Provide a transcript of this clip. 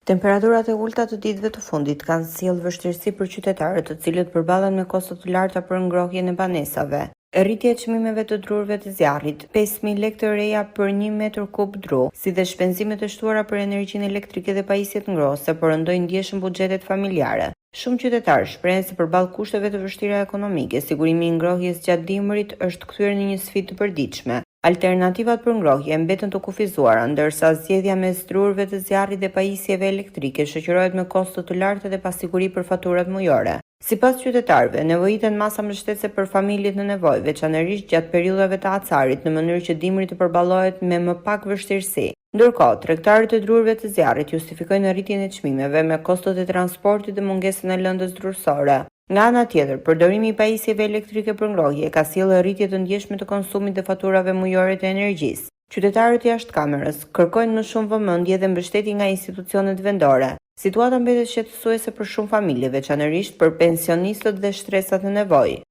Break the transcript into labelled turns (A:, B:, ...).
A: Temperaturat e ulta të ditëve të fundit kanë sjellë vështirësi për qytetarët, të cilët përballen me kosto të larta për ngrohjen e banesave. Rritja e çmimeve të drurëve të zjarrit, 5.000 lekë të reja për 1 metër kub dru, si dhe shpenzimet e shtuara për energjinë elektrike dhe pajisjet ngrohëse përndojnë ndjeshëm buxhetet familjare. Shumë qytetarë shprehen se përballë kushteve të vështira ekonomike, sigurimi i ngrohjes gjatë dimrit është kthyer në një sfidë të përditshme. Alternativat për ngrohje mbeten të kufizuara, ndërsa zgjedhja mes drurëve të zjarrit dhe pajisjeve elektrike shoqërohet me kosto të larta dhe pasiguri për faturat mujore. Sipas qytetarëve, nevojiten masa mbështetëse për familjet në nevojë, veçanërisht gjatë periudhave të acarit, në mënyrë që dimri të përballohet me më pak vështirësi. Ndërkohë, tregtarët e drurëve të zjarrit justifikojnë rritjen e çmimeve me kostot e transportit dhe mungesën e lëndës drurësore. Nga ana tjetër, përdorimi i pajisjeve elektrike për ngrohje ka sjellë rritje të ndjeshme të konsumit dhe faturave mujore të energjisë. Qytetarët jashtë kërkojnë më shumë vëmendje dhe mbështetje nga institucionet vendore. Situata mbetet shqetësuese për shumë familje, veçanërisht për pensionistët dhe shtresat e nevojë.